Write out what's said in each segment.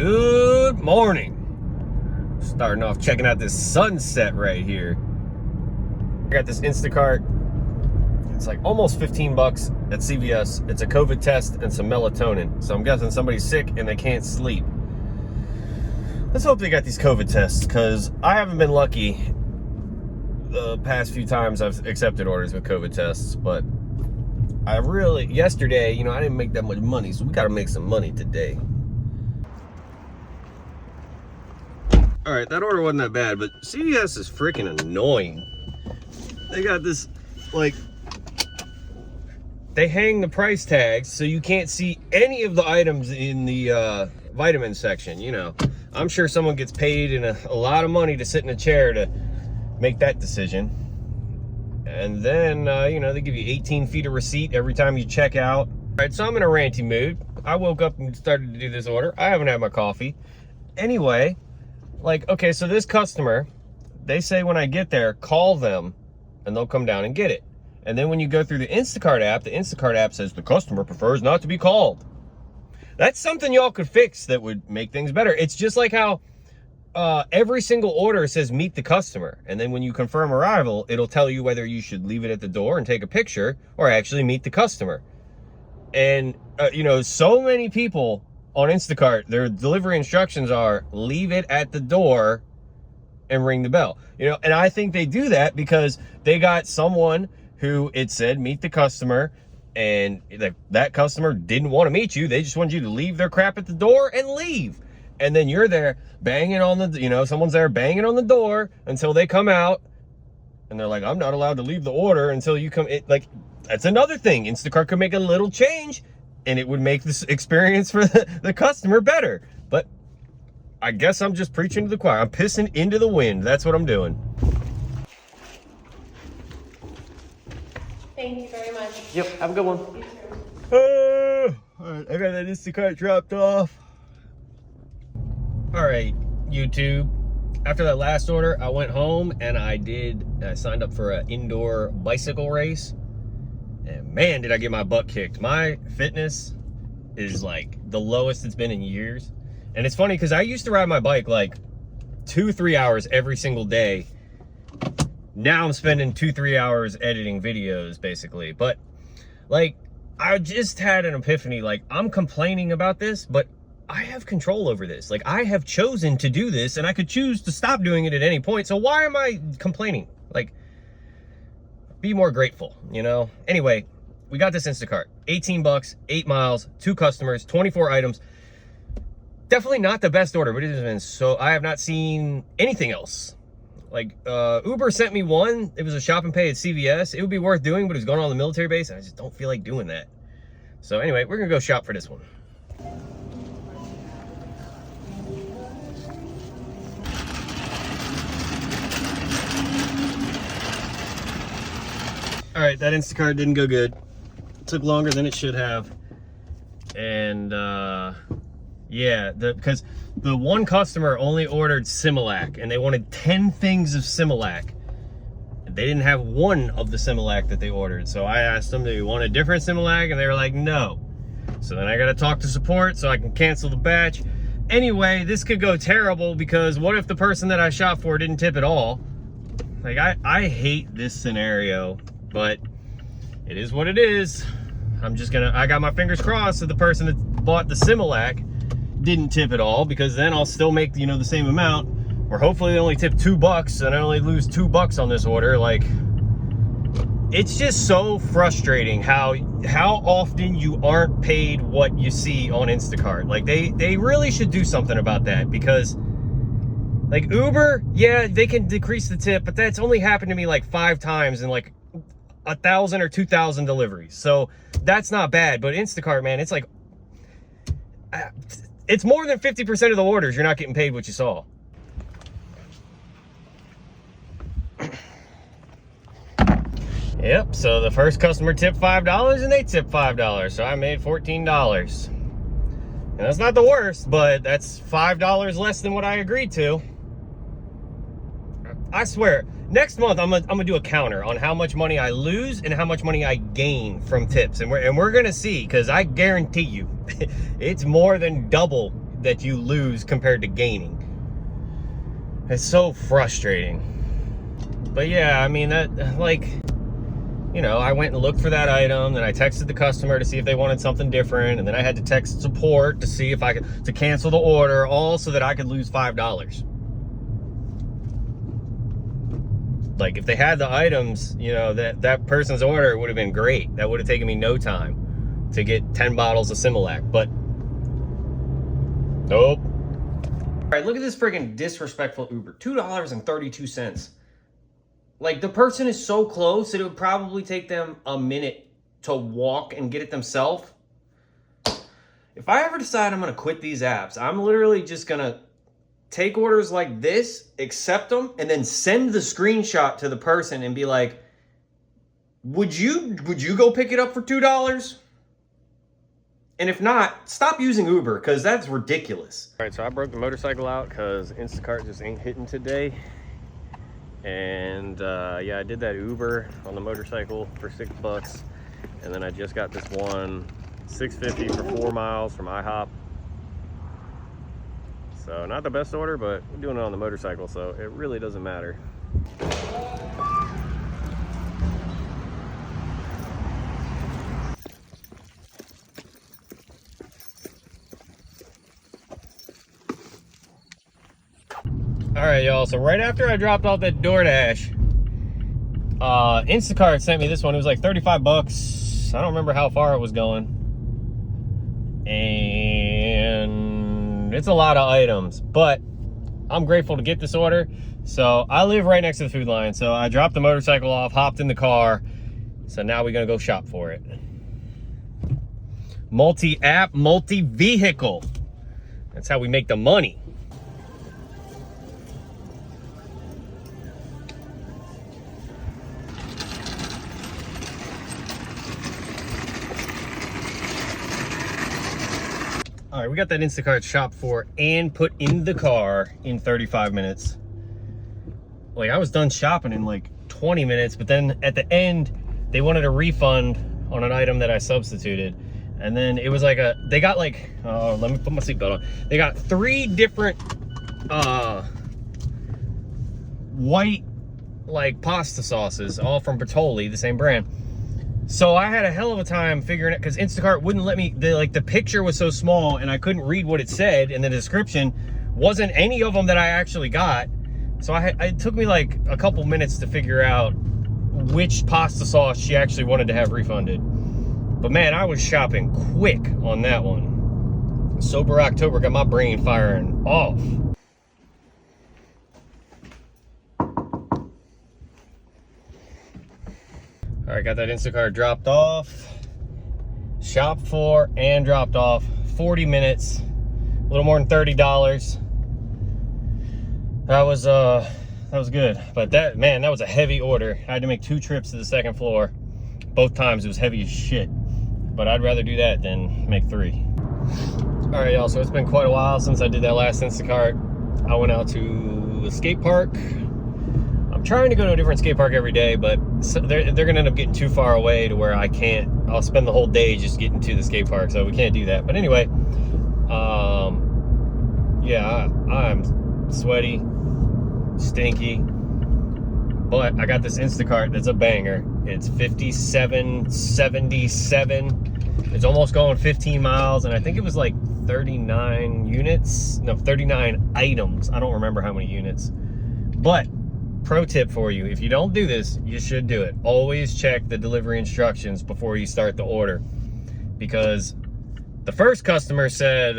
Good morning. Starting off checking out this sunset right here. I got this Instacart. It's like almost 15 bucks at CVS. It's a COVID test and some melatonin. So I'm guessing somebody's sick and they can't sleep. Let's hope they got these COVID tests, because I haven't been lucky the past few times I've accepted orders with COVID tests. But yesterday, I didn't make that much money, so we got to make some money today. All right, that order wasn't that bad, but CVS is freaking annoying. They got this, they hang the price tags so you can't see any of the items in the vitamin section. I'm sure someone gets paid a lot of money to sit in a chair to make that decision. And then, they give you 18 feet of receipt every time you check out. All right, so I'm in a ranty mood. I woke up and started to do this order. I haven't had my coffee. Anyway, okay, so this customer, they say when I get there, call them and they'll come down and get it. And then when you go through the Instacart app says the customer prefers not to be called. That's something y'all could fix that would make things better. It's just like how every single order says meet the customer. And then when you confirm arrival, it'll tell you whether you should leave it at the door and take a picture or actually meet the customer. And, so many people on Instacart, their delivery instructions are leave it at the door and ring the bell. And I think they do that because they got someone who it said meet the customer, and that customer didn't want to meet you. They just wanted you to leave their crap at the door and leave. And then you're there banging on the, someone's there banging on the door until they come out, and they're like, I'm not allowed to leave the order until you come. That's another thing. Instacart could make a little change, and it would make this experience for the customer better. But I guess I'm just preaching to the choir. I'm pissing into the wind. That's what I'm doing. Thank you very much. Yep, have a good one. You too. All right, I got that Instacart dropped off. All right, YouTube. After that last order, I went home and I signed up for an indoor bicycle race. And man, did I get my butt kicked. My fitness is the lowest it's been in years. And it's funny because I used to ride my bike 2-3 hours every single day. Now I'm spending 2-3 hours editing videos, basically. But I just had an epiphany. I'm complaining about this, but I have control over this. I have chosen to do this, and I could choose to stop doing it at any point. So why am I complaining? Be more grateful, Anyway, we got this Instacart. 18 bucks, 8 miles, 2 customers, 24 items. Definitely not the best order, but it has been I have not seen anything else. Uber sent me one. It was a shop and pay at CVS. It would be worth doing, but it's going on the military base, and I just don't feel like doing that. So anyway, we're gonna go shop for this one. All right, that Instacart didn't go good. It took longer than it should have. And yeah, because the one customer only ordered Similac, and they wanted 10 things of Similac. They didn't have one of the Similac that they ordered. So I asked them, do you want a different Similac? And they were like, no. So then I got to talk to support so I can cancel the batch. Anyway, this could go terrible, because what if the person that I shop for didn't tip at all? I hate this scenario, but it is what it is. I got my fingers crossed that the person that bought the Similac didn't tip at all, because then I'll still make, the same amount, or hopefully they only tip $2 and I only lose $2 on this order. It's just so frustrating how often you aren't paid what you see on Instacart. They really should do something about that, because Uber, yeah, they can decrease the tip, but that's only happened to me 5 times in 1,000 or 2,000 deliveries. So that's not bad. But Instacart, man, it's more than 50% of the orders you're not getting paid what you saw. Yep, so the first customer tipped $5 and they tipped $5. So I made $14. And that's not the worst, but that's $5 less than what I agreed to. I swear, next month I'm gonna do a counter on how much money I lose and how much money I gain from tips, and we're gonna see, because I guarantee you it's more than double that you lose compared to gaining. It's so frustrating. But yeah, I mean, that, like, you know, I went and looked for that item, then I texted the customer to see if they wanted something different, and then I had to text support to see if I could, to cancel the order, all so that I could lose $5. Like, if they had the items, you know, that person's order would have been great. That would have taken me no time to get 10 bottles of Similac, but nope. All right, look at this freaking disrespectful Uber. $2.32. Like, the person is so close that it would probably take them a minute to walk and get it themselves. If I ever decide I'm gonna quit these apps, I'm literally just gonna take orders like this, accept them, and then send the screenshot to the person and be like, would you go pick it up for $2? And if not, stop using Uber, because that's ridiculous. All right, so I broke the motorcycle out because Instacart just ain't hitting today. And yeah, I did that Uber on the motorcycle for $6. And then I just got this one, $6.50 for 4 miles from IHOP. So not the best order, but we're doing it on the motorcycle, so it really doesn't matter. All right, y'all, so right after I dropped off that DoorDash, Instacart sent me this one. It was like 35 bucks. I don't remember how far it was going. And it's a lot of items, but I'm grateful to get this order. So I live right next to the Food Lion. So I dropped the motorcycle off, hopped in the car. So now we're gonna go shop for it. Multi-app, multi-vehicle. That's how we make the money. All right, we got that Instacart shop for and put in the car in 35 minutes. Like, I was done shopping in like 20 minutes, but then at the end, they wanted a refund on an item that I substituted. And then it was like they got like, let me put my seatbelt on. They got 3 different white like pasta sauces, all from Bertolli, the same brand. So I had a hell of a time figuring it, because Instacart wouldn't let me, the picture was so small and I couldn't read what it said, and the description wasn't any of them that I actually got. So it took me like a couple minutes to figure out which pasta sauce she actually wanted to have refunded. But man, I was shopping quick on that one. Sober October got my brain firing off. All right, got that Instacart dropped off, shopped for and dropped off. 40 minutes, a little more than $30. That was good. But that was a heavy order. I had to make 2 trips to the second floor. Both times it was heavy as shit. But I'd rather do that than make 3. All right, y'all, so it's been quite a while since I did that last Instacart. I went out to the skate park. I'm trying to go to a different skate park every day, but they're gonna end up getting too far away to where I'll spend the whole day just getting to the skate park, so we can't do that. But anyway, yeah, I'm sweaty, stinky, but I got this Instacart that's a banger. It's 57.77. It's almost going 15 miles, and I think it was like 39 items. I don't remember how many units, but pro tip for you, if you don't do this, you should do it. Always check the delivery instructions before you start the order, because the first customer said,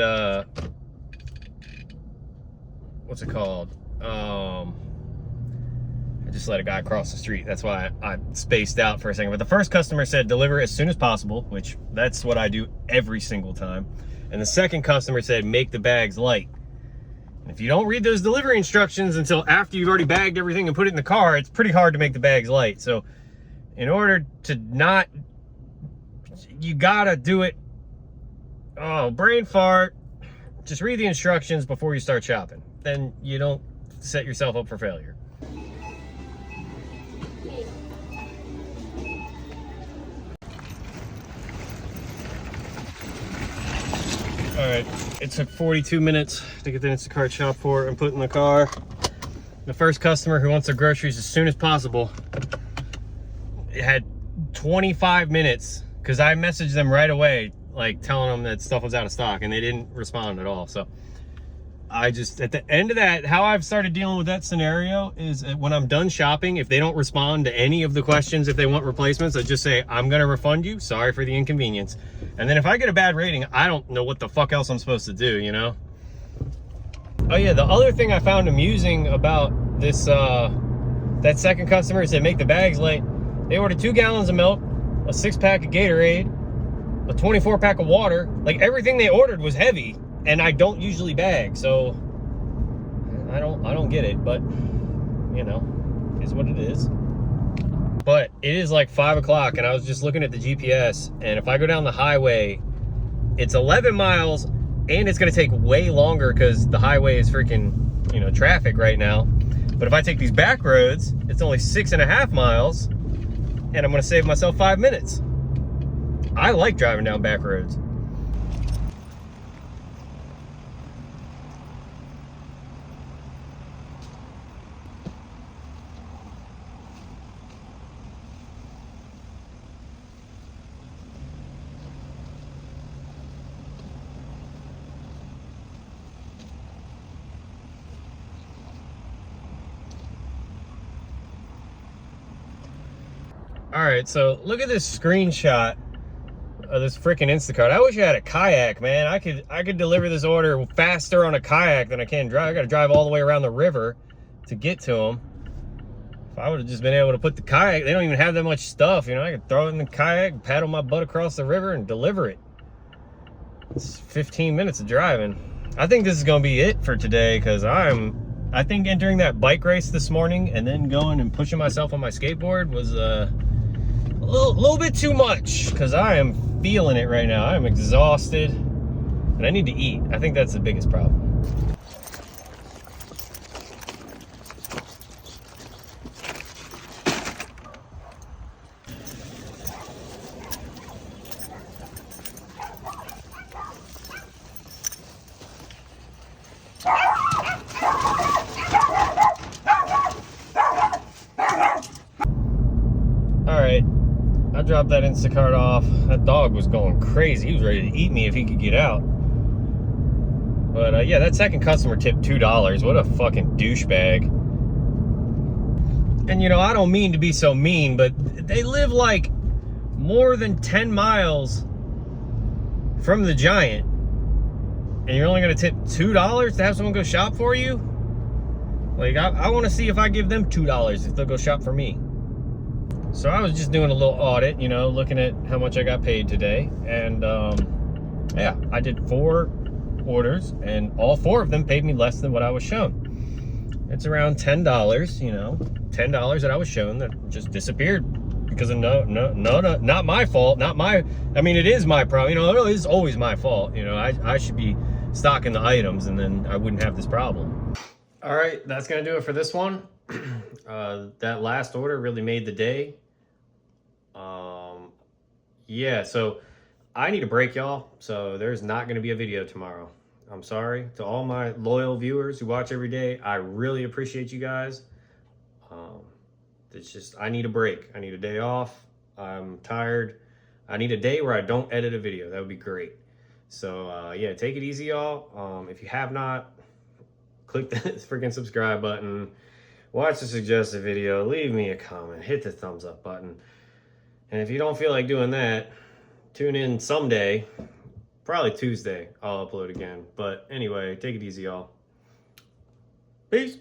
what's it called? I just let a guy cross the street. That's why I spaced out for a second. But the first customer said deliver as soon as possible, which that's what I do every single time. And the second customer said make the bags light. If you don't read those delivery instructions until after you've already bagged everything and put it in the car, it's pretty hard to make the bags light. So in order to not, you gotta do it. Oh, brain fart. Just read the instructions before you start shopping. Then you don't set yourself up for failure. All right, it took 42 minutes to get the Instacart shop for it and put in the car. The first customer who wants their groceries as soon as possible, it had 25 minutes because I messaged them right away, like telling them that stuff was out of stock, and they didn't respond at all. So I just, at the end of that, how I've started dealing with that scenario is when I'm done shopping, if they don't respond to any of the questions, if they want replacements, I just say, I'm gonna refund you, sorry for the inconvenience. And then if I get a bad rating, I don't know what the fuck else I'm supposed to do, you know? Oh yeah, the other thing I found amusing about this, that second customer is they make the bags late. They ordered 2 gallons of milk, a 6-pack of Gatorade, a 24-pack of water. Like, everything they ordered was heavy, and I don't usually bag, so I don't get it, but you know, is what it is. But it is like 5 o'clock, and I was just looking at the GPS, and if I go down the highway, it's 11 miles, and it's gonna take way longer because the highway is freaking, you know, traffic right now. But if I take these back roads, it's only 6.5 miles, and I'm gonna save myself 5 minutes. I like driving down back roads. All right, so look at this screenshot of this freaking Instacart. I wish I had a kayak, man. I could deliver this order faster on a kayak than I can drive. I got to drive all the way around the river to get to them. If I would have just been able to put the kayak, they don't even have that much stuff, you know. I could throw it in the kayak, paddle my butt across the river, and deliver it. It's 15 minutes of driving. I think this is gonna be it for today because I think entering that bike race this morning and then going and pushing myself on my skateboard was a little bit too much because I am feeling it right now. I am exhausted and I need to eat. I think that's the biggest problem. All right, I dropped that Instacart off. That dog was going crazy. He was ready to eat me if he could get out. But yeah, that second customer tipped $2. What a fucking douchebag. And you know, I don't mean to be so mean, but they live like more than 10 miles from the Giant. And you're only gonna tip $2 to have someone go shop for you? Like, I wanna see if I give them $2 if they'll go shop for me. So I was just doing a little audit, you know, looking at how much I got paid today. And yeah, I did 4 orders and all 4 of them paid me less than what I was shown. It's around $10, you know, $10 that I was shown that just disappeared because of no, not my fault, I mean, it is my problem, you know, it is always my fault, you know, I should be stocking the items and then I wouldn't have this problem. All right, that's gonna do it for this one. That last order really made the day. Yeah, so I need a break, y'all. So there's not going to be a video tomorrow. I'm sorry to all my loyal viewers who watch every day. I really appreciate you guys. It's just, I need a break. I need a day off. I'm tired. I need a day where I don't edit a video. That would be great. So yeah, take it easy, y'all. If you have not, click the freaking subscribe button. Watch the suggested video, leave me a comment, hit the thumbs up button. And if you don't feel like doing that, tune in someday, probably Tuesday, I'll upload again. But anyway, take it easy, y'all. Peace.